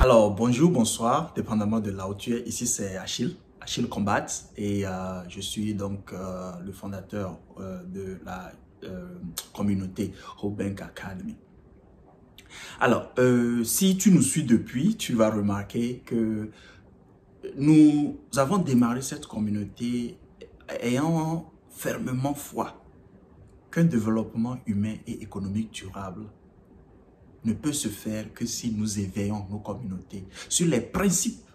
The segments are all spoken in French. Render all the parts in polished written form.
Alors, bonjour, bonsoir, dépendamment de là où tu es. Ici, c'est Achille Combat, et je suis donc le fondateur de la communauté Hope Bank Academy. Alors, si tu nous suis depuis, tu vas remarquer que nous avons démarré cette communauté ayant fermement foi qu'un développement humain et économique durable ne peut se faire que si nous éveillons nos communautés sur les principes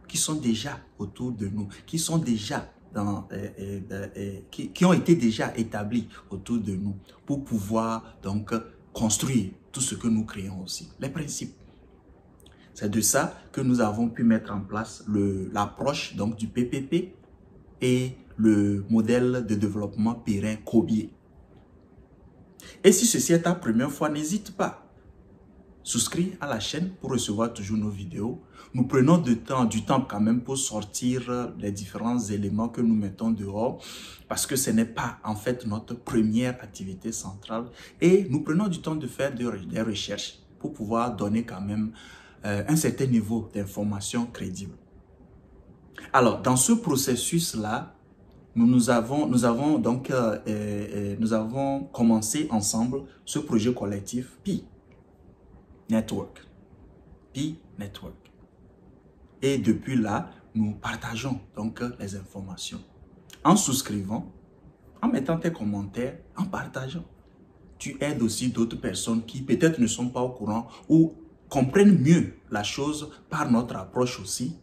qui sont déjà autour de nous, qui sont déjà qui ont été déjà établis autour de nous pour pouvoir donc construire tout ce que nous créons aussi. Les principes. C'est de ça que nous avons pu mettre en place l'approche donc du PPP et le modèle de développement périn Kobié. Et si ceci est ta première fois, n'hésite pas. Souscris à la chaîne pour recevoir toujours nos vidéos. Nous prenons du temps quand même pour sortir les différents éléments que nous mettons dehors parce que ce n'est pas en fait notre première activité centrale et nous prenons du temps de faire des recherches pour pouvoir donner quand même un certain niveau d'information crédible. Alors, dans ce processus-là, nous avons commencé ensemble ce projet collectif Pi Network. Et depuis là, nous partageons donc les informations en souscrivant, en mettant tes commentaires, en partageant. Tu aides aussi d'autres personnes qui peut-être ne sont pas au courant ou comprennent mieux la chose par notre approche aussi,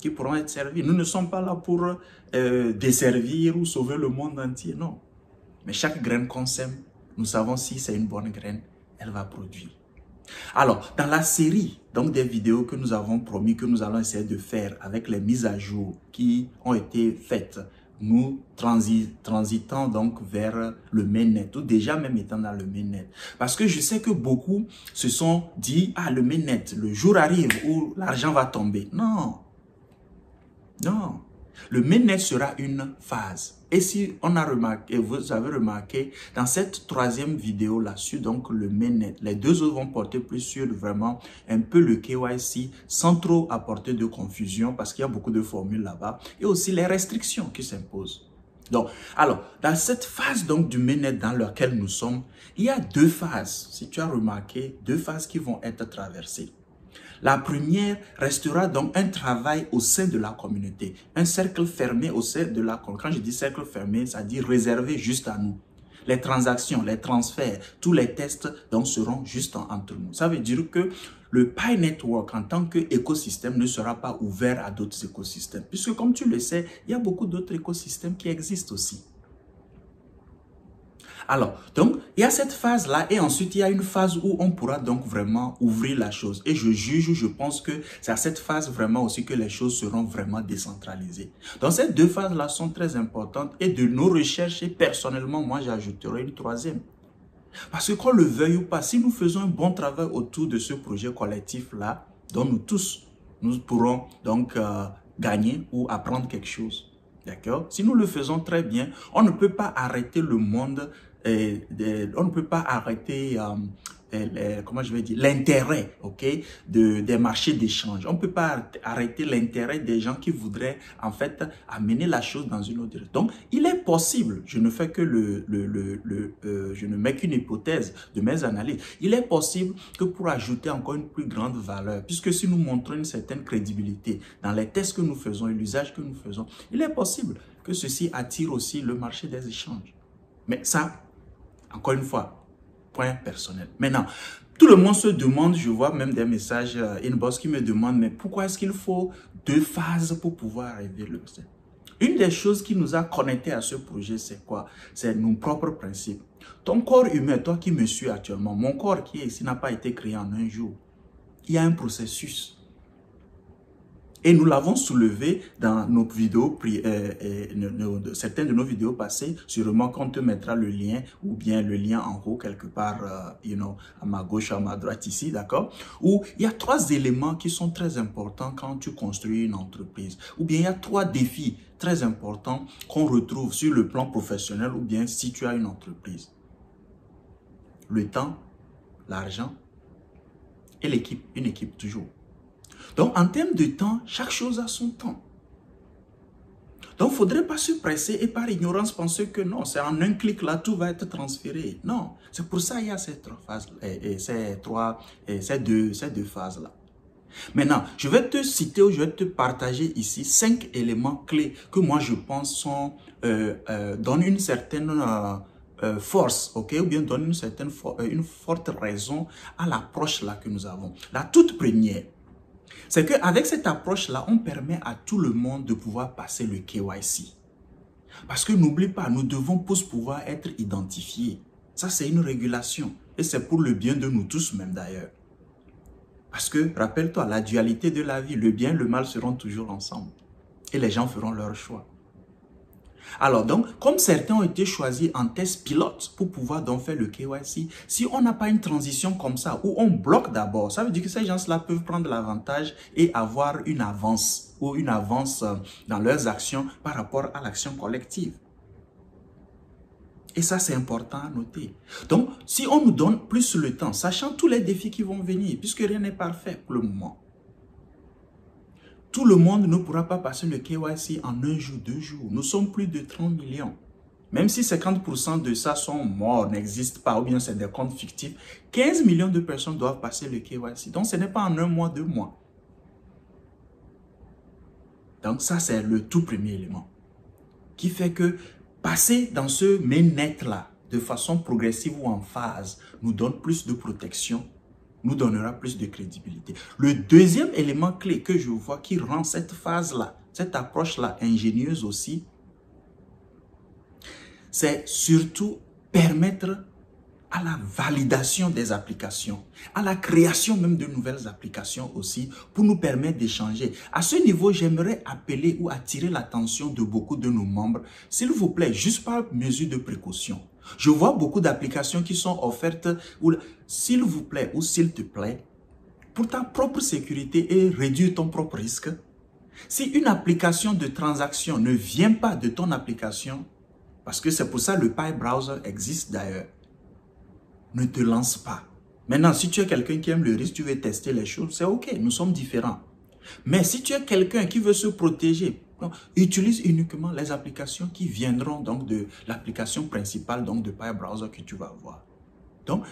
qui pourront être servies. Nous ne sommes pas là pour desservir ou sauver le monde entier, non. Mais chaque graine qu'on sème, nous savons si c'est une bonne graine, elle va produire. Alors, dans la série donc des vidéos que nous avons promis que nous allons essayer de faire avec les mises à jour qui ont été faites, nous transitons donc vers le mainnet, ou déjà même étant dans le mainnet. Parce que je sais que beaucoup se sont dit, ah, le mainnet, le jour arrive où l'argent va tomber. Non, non. Le mainnet sera une phase. Et si on a remarqué, vous avez remarqué, dans cette troisième vidéo là-dessus, donc le mainnet, les deux autres vont porter plus sur vraiment un peu le KYC sans trop apporter de confusion parce qu'il y a beaucoup de formules là-bas et aussi les restrictions qui s'imposent. Donc, alors, dans cette phase donc du mainnet dans laquelle nous sommes, il y a deux phases, si tu as remarqué, deux phases qui vont être traversées. La première restera donc un travail au sein de la communauté, un cercle fermé au sein de la communauté. Quand je dis cercle fermé, ça dit réservé juste à nous. Les transactions, les transferts, tous les tests donc seront juste entre nous. Ça veut dire que le Pi Network en tant qu'écosystème ne sera pas ouvert à d'autres écosystèmes. Puisque comme tu le sais, il y a beaucoup d'autres écosystèmes qui existent aussi. Alors, donc, il y a cette phase-là et ensuite, il y a une phase où on pourra donc vraiment ouvrir la chose. Et je pense que c'est à cette phase vraiment aussi que les choses seront vraiment décentralisées. Donc, ces deux phases-là sont très importantes et de nos recherches, et personnellement, moi, j'ajouterai une troisième. Parce que qu'on le veuille ou pas, si nous faisons un bon travail autour de ce projet collectif-là, dont nous tous, nous pourrons donc gagner ou apprendre quelque chose. D'accord? Si nous le faisons très bien, on ne peut pas arrêter le monde, on ne peut pas arrêter, comment je vais dire, l'intérêt, ok, des marchés d'échange. On ne peut pas arrêter l'intérêt des gens qui voudraient, en fait, amener la chose dans une autre direction. Donc, il est possible, je ne fais que je ne mets qu'une hypothèse de mes analyses, il est possible que pour ajouter encore une plus grande valeur, puisque si nous montrons une certaine crédibilité dans les tests que nous faisons et l'usage que nous faisons, il est possible que ceci attire aussi le marché des échanges. Mais ça, encore une fois, point personnel. Maintenant, tout le monde se demande, je vois même des messages inbox qui me demandent, mais pourquoi est-ce qu'il faut deux phases pour pouvoir arriver le stade? Une des choses qui nous a connectés à ce projet, c'est quoi? C'est nos propres principes. Ton corps humain, toi qui me suis actuellement, mon corps qui est ici n'a pas été créé en un jour. Il y a un processus. Et nous l'avons soulevé dans nos vidéos, certaines de nos vidéos passées. Sûrement qu'on te mettra le lien ou bien le lien en haut quelque part, à ma gauche, à ma droite ici, d'accord? Où il y a trois éléments qui sont très importants quand tu construis une entreprise. Ou bien il y a trois défis très importants qu'on retrouve sur le plan professionnel ou bien si tu as une entreprise. Le temps, l'argent et l'équipe, une équipe toujours. Donc, en termes de temps, chaque chose a son temps. Donc, il ne faudrait pas se presser et par ignorance penser que non, c'est en un clic là, tout va être transféré. Non, c'est pour ça qu'il y a ces trois phases, ces deux phases là. Maintenant, je vais te citer ou je vais te partager ici 5 éléments clés que moi je pense donnent une certaine force, ok, ou bien donnent une forte raison à l'approche là que nous avons. La toute première, c'est qu'avec cette approche-là, on permet à tout le monde de pouvoir passer le KYC. Parce que n'oublie pas, nous devons tous pouvoir être identifiés. Ça, c'est une régulation. Et c'est pour le bien de nous tous même d'ailleurs. Parce que, rappelle-toi, la dualité de la vie, le bien et le mal seront toujours ensemble. Et les gens feront leur choix. Alors donc, comme certains ont été choisis en test pilote pour pouvoir donc faire le KYC, si on n'a pas une transition comme ça, où on bloque d'abord, ça veut dire que ces gens-là peuvent prendre l'avantage et avoir une avance ou une avance dans leurs actions par rapport à l'action collective. Et ça, c'est important à noter. Donc, si on nous donne plus le temps, sachant tous les défis qui vont venir, puisque rien n'est parfait pour le moment, tout le monde ne pourra pas passer le KYC en 1 jour, 2 jours. Nous sommes plus de 30 millions. Même si 50% de ça sont morts, n'existent pas, ou bien c'est des comptes fictifs, 15 millions de personnes doivent passer le KYC. Donc, ce n'est pas en 1 mois, 2 mois. Donc, ça, c'est le tout premier élément. Qui fait que passer dans ce mainnet-là, de façon progressive ou en phase, nous donne plus de protection, nous donnera plus de crédibilité. Le deuxième élément clé que je vois qui rend cette phase-là, cette approche-là ingénieuse aussi, c'est surtout permettre à la validation des applications, à la création même de nouvelles applications aussi, pour nous permettre d'échanger. À ce niveau, j'aimerais appeler ou attirer l'attention de beaucoup de nos membres, s'il vous plaît, juste par mesure de précaution. Je vois beaucoup d'applications qui sont offertes, s'il vous plaît ou s'il te plaît, pour ta propre sécurité et réduire ton propre risque. Si une application de transaction ne vient pas de ton application, parce que c'est pour ça le Pi Browser existe d'ailleurs, ne te lance pas. Maintenant, si tu es quelqu'un qui aime le risque, tu veux tester les choses, c'est ok, nous sommes différents. Mais si tu es quelqu'un qui veut se protéger, utilise uniquement les applications qui viendront donc de l'application principale donc de Pi Browser que tu vas avoir. Donc,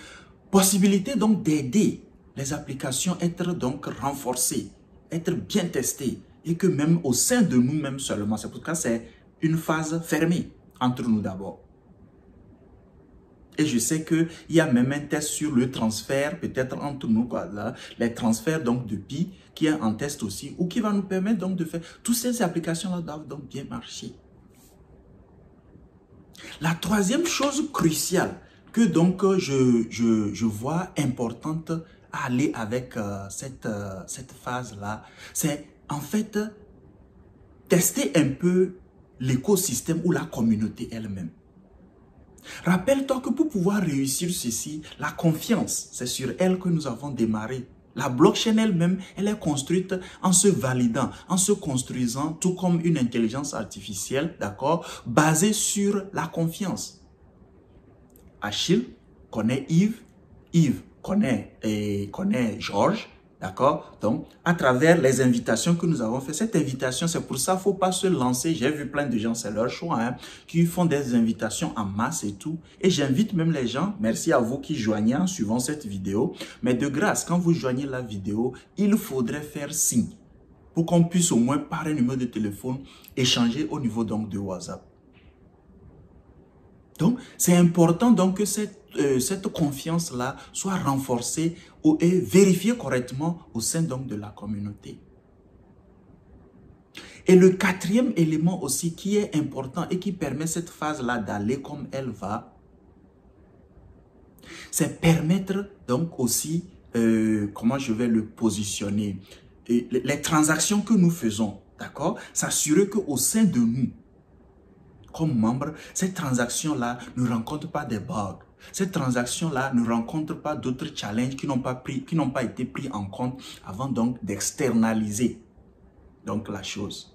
possibilité donc d'aider les applications être donc renforcées, être bien testées et que même au sein de nous-mêmes seulement. C'est pourquoi c'est une phase fermée entre nous d'abord. Et je sais qu'il y a même un test sur le transfert, peut-être entre nous, là, les transferts donc de Pi, qui est en test aussi, ou qui va nous permettre donc de faire. Toutes ces applications-là doivent donc bien marcher. La troisième chose cruciale que donc je vois importante à aller avec cette phase-là, c'est en fait tester un peu l'écosystème ou la communauté elle-même. Rappelle-toi que pour pouvoir réussir ceci, la confiance, c'est sur elle que nous avons démarré. La blockchain elle-même, elle est construite en se validant, en se construisant, tout comme une intelligence artificielle, d'accord, basée sur la confiance. Achille connaît Yves, Yves connaît Georges, d'accord? Donc, à travers les invitations que nous avons fait, cette invitation, c'est pour ça qu'il ne faut pas se lancer. J'ai vu plein de gens, c'est leur choix, hein, qui font des invitations en masse et tout. Et j'invite même les gens, merci à vous qui joignez en suivant cette vidéo. Mais de grâce, quand vous joignez la vidéo, il faudrait faire signe pour qu'on puisse au moins par un numéro de téléphone échanger au niveau donc de WhatsApp. Donc, c'est important donc que cette confiance-là soit renforcée et vérifiée correctement au sein donc de la communauté. Et le quatrième élément aussi qui est important et qui permet cette phase-là d'aller comme elle va, c'est permettre donc aussi, comment je vais le positionner, les transactions que nous faisons, d'accord, s'assurer qu'au sein de nous, comme membres, cette transaction-là ne rencontre pas des bugs. Cette transaction-là ne rencontre pas d'autres challenges qui n'ont pas été pris en compte avant donc d'externaliser donc la chose.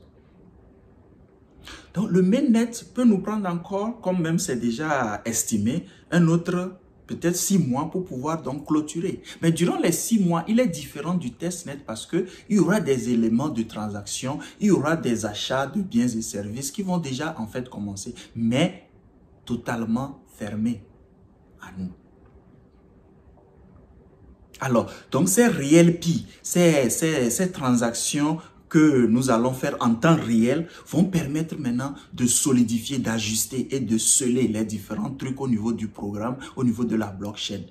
Donc le mainnet peut nous prendre encore, comme même c'est déjà estimé, un autre peut-être 6 mois pour pouvoir donc clôturer. Mais durant les 6 mois, il est différent du testnet parce qu'il y aura des éléments de transaction, il y aura des achats de biens et services qui vont déjà en fait commencer, mais totalement fermés à nous. Alors, donc ces réels PI, ces transactions que nous allons faire en temps réel vont permettre maintenant de solidifier, d'ajuster et de sceller les différents trucs au niveau du programme, au niveau de la blockchain.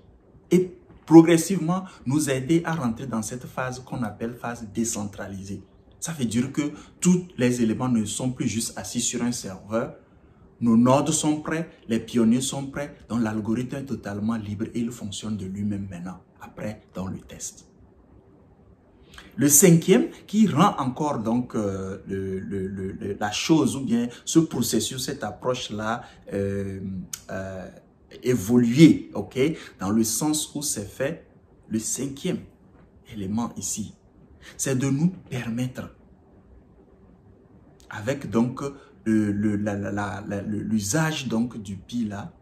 Et progressivement nous aider à rentrer dans cette phase qu'on appelle phase décentralisée. Ça veut dire que tous les éléments ne sont plus juste assis sur un serveur. Nos nodes sont prêts, les pionniers sont prêts, donc l'algorithme est totalement libre et il fonctionne de lui-même maintenant, après dans le test. Le cinquième qui rend encore donc la chose ou bien ce processus, cette approche-là évoluer, ok, dans le sens où c'est fait, le cinquième élément ici, c'est de nous permettre, avec donc l'usage donc du PI là,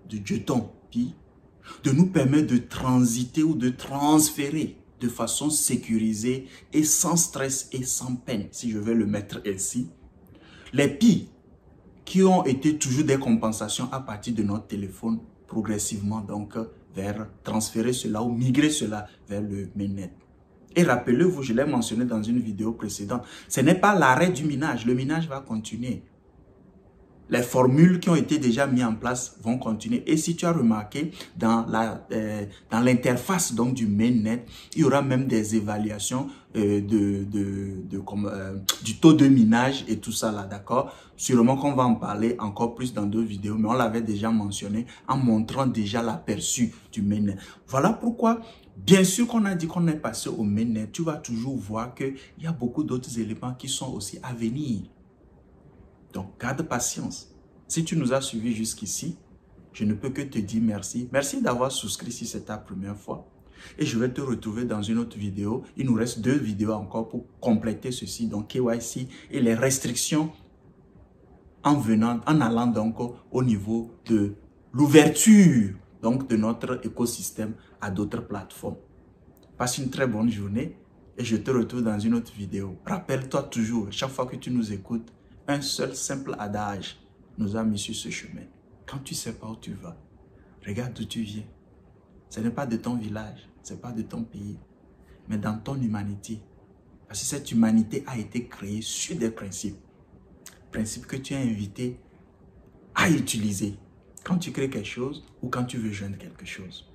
du jeton PI, de nous permettre de transiter ou de transférer de façon sécurisée et sans stress et sans peine, si je vais le mettre ainsi, les PI qui ont été toujours des compensations à partir de notre téléphone, progressivement donc vers transférer cela ou migrer cela vers le mainnet. Et rappelez-vous, je l'ai mentionné dans une vidéo précédente, ce n'est pas l'arrêt du minage, le minage va continuer. Les formules qui ont été déjà mises en place vont continuer. Et si tu as remarqué, dans l'interface donc du mainnet, il y aura même des évaluations du taux de minage et tout ça là, d'accord? Sûrement qu'on va en parler encore plus dans d'autres vidéos, mais on l'avait déjà mentionné en montrant déjà l'aperçu du mainnet. Voilà pourquoi, bien sûr qu'on a dit qu'on est passé au mainnet, tu vas toujours voir qu'il y a beaucoup d'autres éléments qui sont aussi à venir. Donc, garde patience. Si tu nous as suivis jusqu'ici, je ne peux que te dire merci. Merci d'avoir souscrit si c'est ta première fois. Et je vais te retrouver dans une autre vidéo. Il nous reste 2 vidéos encore pour compléter ceci. Donc, KYC et les restrictions en allant donc au niveau de l'ouverture donc de notre écosystème à d'autres plateformes. Passe une très bonne journée et je te retrouve dans une autre vidéo. Rappelle-toi toujours, chaque fois que tu nous écoutes, un seul simple adage nous a mis sur ce chemin. Quand tu ne sais pas où tu vas, regarde d'où tu viens. Ce n'est pas de ton village, ce n'est pas de ton pays, mais dans ton humanité. Parce que cette humanité a été créée sur des principes. Principes que tu es invité à utiliser quand tu crées quelque chose ou quand tu veux joindre quelque chose.